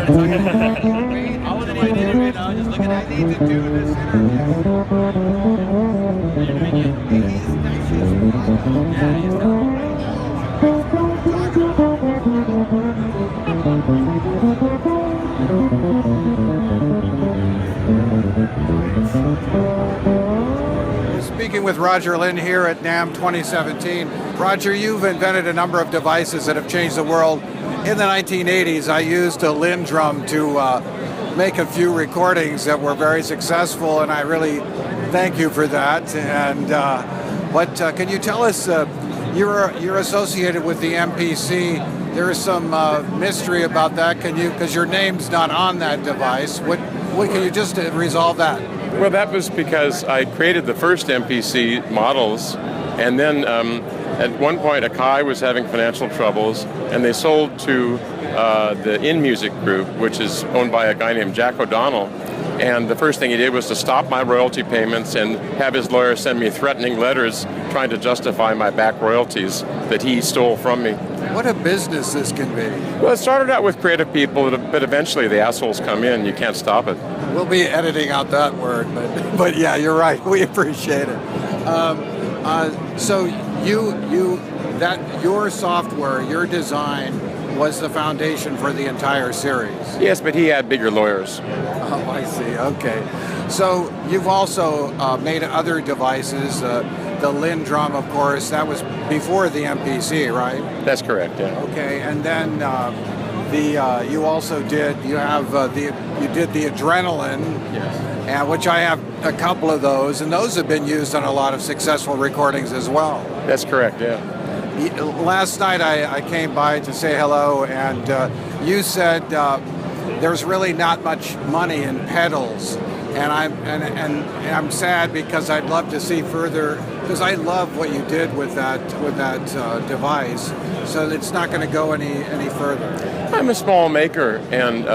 I wasn't even interviewed, I was just looking at these to do this Speaking with Roger Linn here at NAMM 2017. Roger, you've invented a number of devices that have changed the world. In the 1980s, I used a Linn drum to make a few recordings that were very successful, and I really thank you for that. And but can you tell us, you're associated with the MPC. There is some mystery about that. Can you, because your name's not on that device, what can you just resolve that? Well, that was because I created the first MPC models, and then at one point Akai was having financial troubles, and they sold to the In Music Group, which is owned by a guy named Jack O'Donnell. And the first thing he did was to stop my royalty payments and have his lawyer send me threatening letters trying to justify my back royalties that he stole from me. What a business this can be. Well, it started out with creative people, but eventually the assholes come in. You can't stop it. We'll be editing out that word, but yeah, you're right. We appreciate it. So your software, your design was the foundation for the entire series. Yes, but he had bigger lawyers. Oh, I see. Okay. So you've also made other devices. The Linn drum, of course, that was before the MPC, right? That's correct. Yeah. Okay, and then you also did the Adrenaline. Yes. Which I have a couple of those, and those have been used on a lot of successful recordings as well. That's correct. Yeah. Last night I came by to say hello, and you said there's really not much money in pedals, and I'm sad because I'd love to see further, because I love what you did with that device. So it's not going to go any further. I'm a small maker, and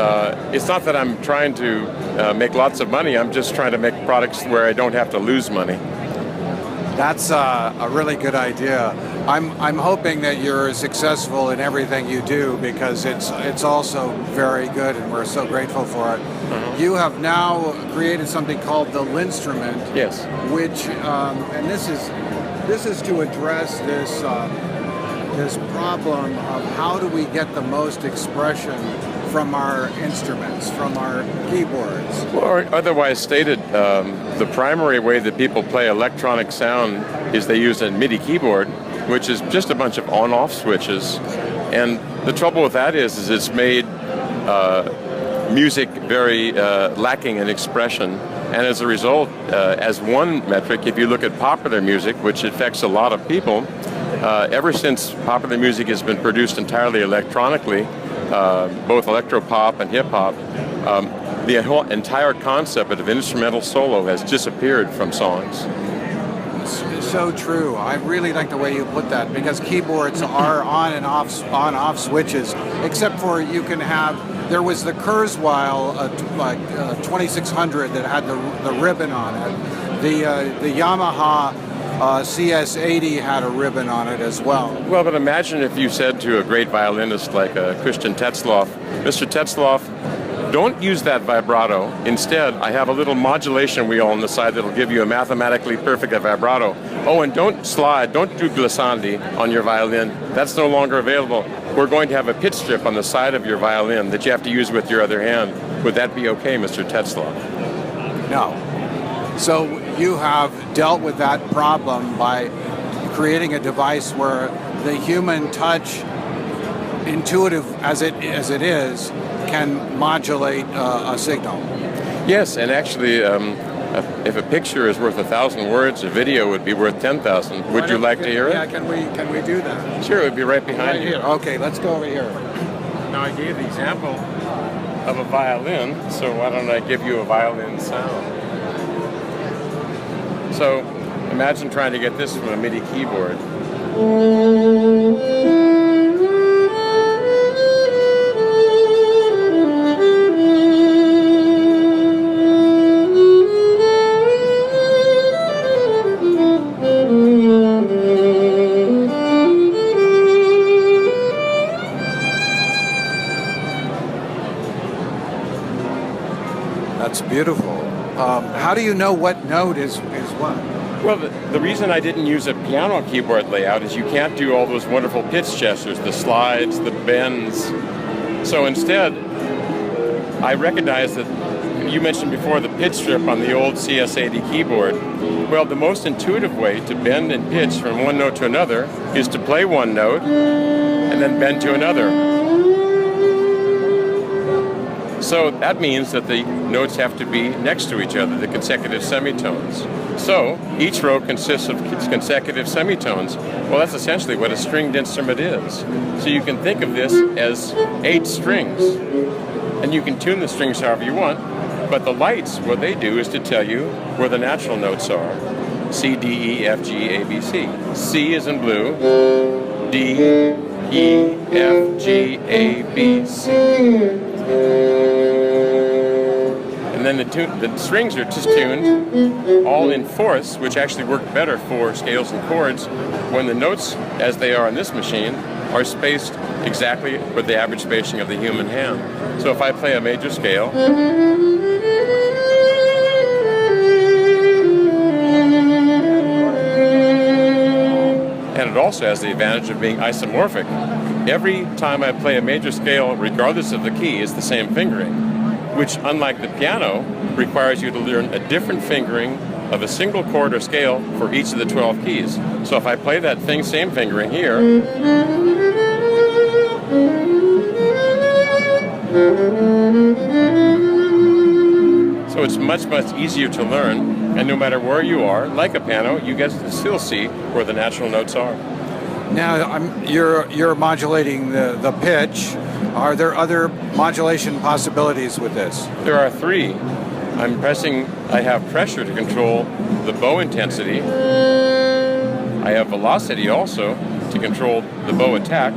it's not that I'm trying to make lots of money. I'm just trying to make products where I don't have to lose money. That's a really good idea. I'm hoping that you're successful in everything you do, because it's also very good, and we're so grateful for it. Mm-hmm. You have now created something called the LinnStrument. Yes. Which and this is to address this problem of how do we get the most expression from our instruments, from our keyboards. Well, or otherwise stated, the primary way that people play electronic sound is they use a MIDI keyboard, which is just a bunch of on-off switches. And the trouble with that is it's made music very lacking in expression. And as a result, as one metric, if you look at popular music, which affects a lot of people, ever since popular music has been produced entirely electronically, both electropop and hip-hop, the whole entire concept of instrumental solo has disappeared from songs. So true. I really like the way you put that, because keyboards are on and off switches, except for you can have, there was the Kurzweil 2600 that had the ribbon on it. The Yamaha CS80 had a ribbon on it as well. Well, but imagine if you said to a great violinist like Christian Tetzlaff, Mr. Tetzlaff, don't use that vibrato. Instead, I have a little modulation wheel on the side that'll give you a mathematically perfect vibrato. Oh, and don't do glissandi on your violin. That's no longer available. We're going to have a pitch strip on the side of your violin that you have to use with your other hand. Would that be okay, Mr. Tetzlaff? No. So you have dealt with that problem by creating a device where the human touch, intuitive as it is, can modulate a signal. Yes, and actually, if a picture is worth 1,000 words, a video would be worth 10,000. Would you like to hear it? Yeah, can we do that? Sure, it would be right behind you. Here. Okay, let's go over here. Now, I gave the example of a violin, so why don't I give you a violin sound? So, imagine trying to get this from a MIDI keyboard. That's beautiful. How do you know what note is what? Well, the reason I didn't use a piano keyboard layout is you can't do all those wonderful pitch gestures, the slides, the bends. So instead, I recognized that you mentioned before the pitch strip on the old CS80 keyboard. Well, the most intuitive way to bend and pitch from one note to another is to play one note and then bend to another. So that means that the notes have to be next to each other, the consecutive semitones. So each row consists of consecutive semitones. Well, that's essentially what a stringed instrument is. So you can think of this as 8 strings. And you can tune the strings however you want, but the lights, what they do is to tell you where the natural notes are. C, D, E, F, G, A, B, C. C is in blue, D, E, F, G, A, B, C. And then the strings are just tuned all in fourths, which actually work better for scales and chords when the notes, as they are on this machine, are spaced exactly with the average spacing of the human hand. So if I play a major scale, and it also has the advantage of being isomorphic. Every time I play a major scale, regardless of the key, is the same fingering, which, unlike the piano, requires you to learn a different fingering of a single chord or scale for each of the 12 keys. So if I play that same fingering here, so it's much easier to learn, and no matter where you are, like a piano, you get to still see where the natural notes are. Now, you're modulating the pitch. Are there other modulation possibilities with this? There are 3. I have pressure to control the bow intensity. I have velocity also to control the bow attack.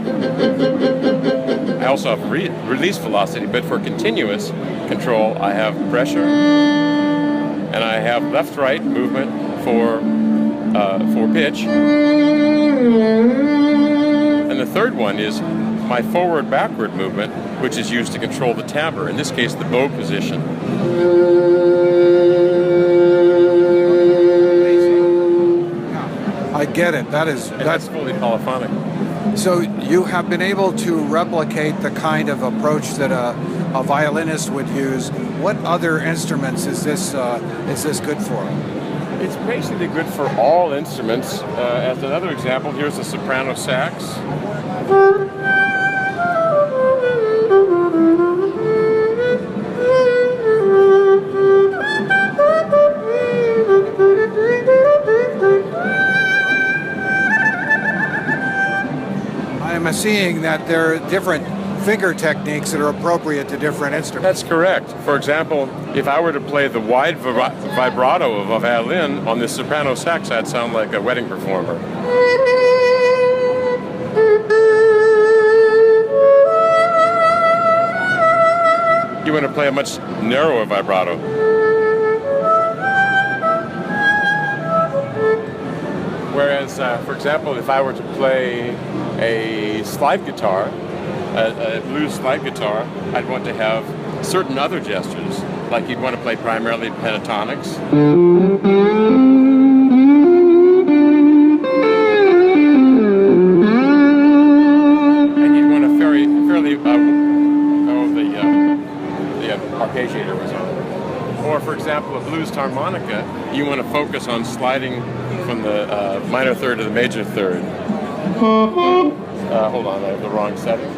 I also have release velocity, but for continuous control, I have pressure. And I have left-right movement for pitch. And the third one is my forward-backward movement, which is used to control the timbre, in this case the bow position. I get it. That's fully polyphonic. So you have been able to replicate the kind of approach that a violinist would use. What other instruments is this good for? It's basically good for all instruments. As another example, here's a soprano sax. I'm seeing that there are different finger techniques that are appropriate to different instruments. That's correct. For example, if I were to play the wide vibrato of a violin on this soprano sax, I'd sound like a wedding performer. You want to play a much narrower vibrato. Whereas, for example, if I were to play a slide guitar, a blues slide guitar, I'd want to have certain other gestures, like you'd want to play primarily pentatonics. And you'd want to fairly the arpeggiator was on. Or, for example, a blues harmonica, you want to focus on sliding from the minor third to the major third. Hold on, I have the wrong setting.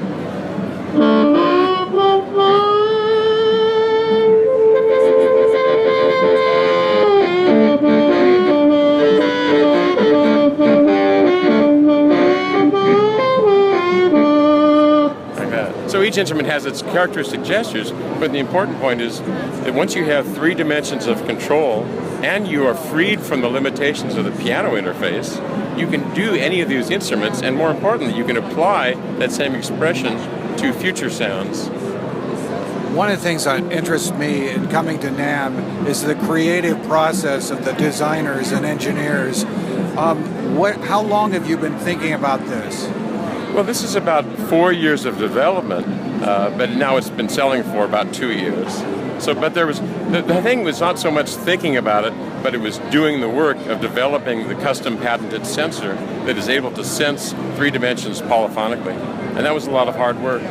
Like that. So each instrument has its characteristic gestures, but the important point is that once you have 3 dimensions of control and you are freed from the limitations of the piano interface, you can do any of these instruments, and more importantly, you can apply that same expression to future sounds. One of the things that interests me in coming to NAMM is the creative process of the designers and engineers. How long have you been thinking about this? Well, this is about 4 years of development, but now it's been selling for about 2 years. So, but there was the thing was not so much thinking about it, but it was doing the work of developing the custom patented sensor that is able to sense 3 dimensions polyphonically, and that was a lot of hard work.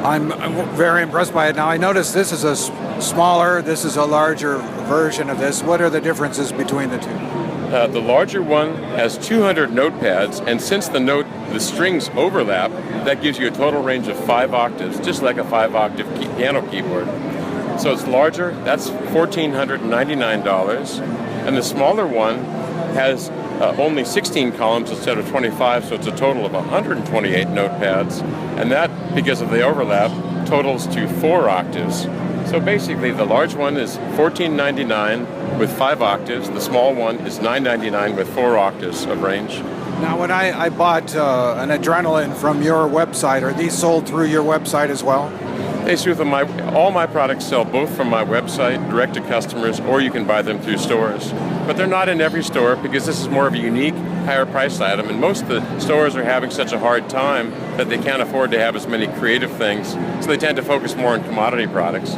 I'm very impressed by it. Now I notice this is a smaller, this is a larger version of this. What are the differences between the two? The larger one has 200 notepads, and since the strings overlap, that gives you a total range of 5 octaves, just like a 5-octave piano keyboard. So it's larger, that's $1,499, and the smaller one has only 16 columns instead of 25, so it's a total of 128 notepads, and that, because of the overlap, totals to 4 octaves. So basically, the large one is $1,499 with 5 octaves. The small one is $999 with 4 octaves of range. Now, when I bought an Adrenaline from your website, are these sold through your website as well? Hey, Sutha, all my products sell both from my website, direct to customers, or you can buy them through stores. But they're not in every store because this is more of a unique, higher priced item, and most of the stores are having such a hard time that they can't afford to have as many creative things, so they tend to focus more on commodity products.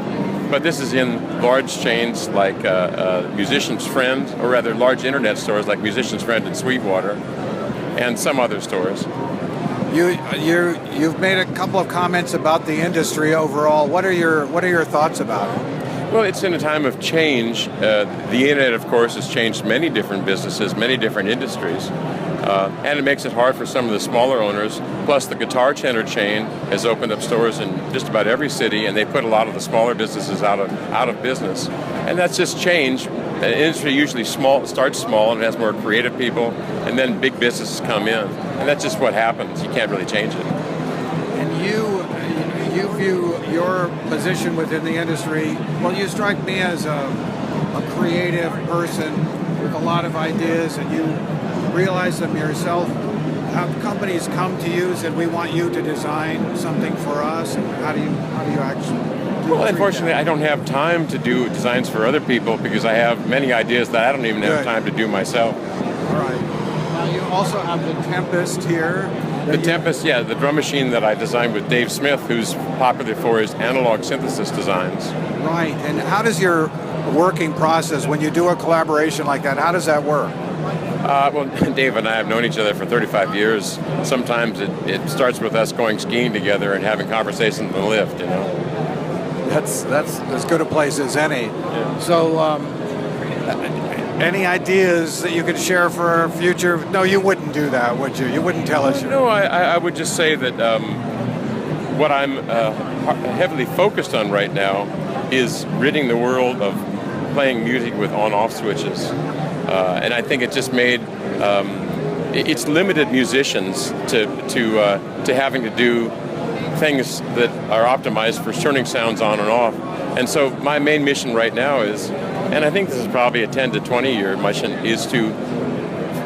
But this is in large chains like Musician's Friend, or rather large internet stores like Musician's Friend in Sweetwater, and some other stores. You've made a couple of comments about the industry overall. What are your thoughts about it? Well, it's in a time of change. The internet, of course, has changed many different businesses, many different industries, and it makes it hard for some of the smaller owners. Plus, the Guitar Center chain has opened up stores in just about every city, and they put a lot of the smaller businesses out of business. And that's just change. The industry usually starts small and has more creative people, and then big businesses come in, and that's just what happens. You can't really change it. And you view your position within the industry, well, you strike me as a creative person with a lot of ideas, and you realize them yourself. Have companies come to you and said, we want you to design something for us, and how do you actually? Well, unfortunately, I don't have time to do designs for other people because I have many ideas that I don't even have time to do myself. All right. Now you also have the Tempest here. The Tempest, yeah, the drum machine that I designed with Dave Smith, who's popular for his analog synthesis designs. Right. And how does your working process, when you do a collaboration like that, how does that work? Well, Dave and I have known each other for 35 years. Sometimes it starts with us going skiing together and having conversations in the lift, you know. That's as good a place as any. Yeah. So, any ideas that you could share for our future? No, you wouldn't do that, would you? You wouldn't tell us. No, I would just say that what I'm heavily focused on right now is ridding the world of playing music with on-off switches. And I think it just made it's limited musicians to having to do things that are optimized for turning sounds on and off. And so my main mission right now is, and I think this is probably a 10 to 20 year mission, is to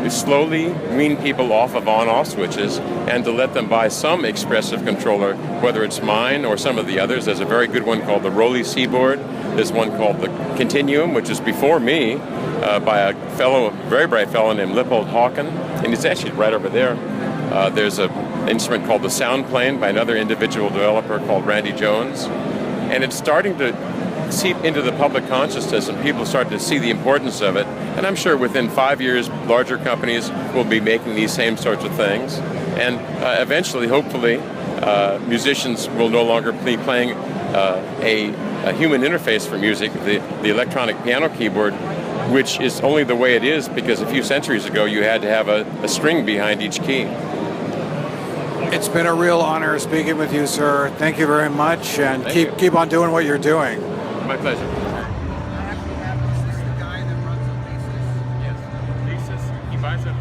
slowly wean people off of on-off switches and to let them buy some expressive controller, whether it's mine or some of the others. There's a very good one called the Rolly Seaboard. There's one called the Continuum, which is before me, by a very bright fellow named Lippold Hawken, and he's actually right over there. There's an instrument called the Soundplane by another individual developer called Randy Jones, and it's starting to seep into the public consciousness, and people start to see the importance of it. And I'm sure within 5 years, larger companies will be making these same sorts of things, and eventually, hopefully, musicians will no longer be playing a human interface for music, the electronic piano keyboard, which is only the way it is because a few centuries ago you had to have a string behind each key. It's been a real honor speaking with you, sir. Thank you very much, and keep on doing what you're doing. My pleasure. I actually have this. This is the guy that runs the Leases. Yes, Leases. He buys it.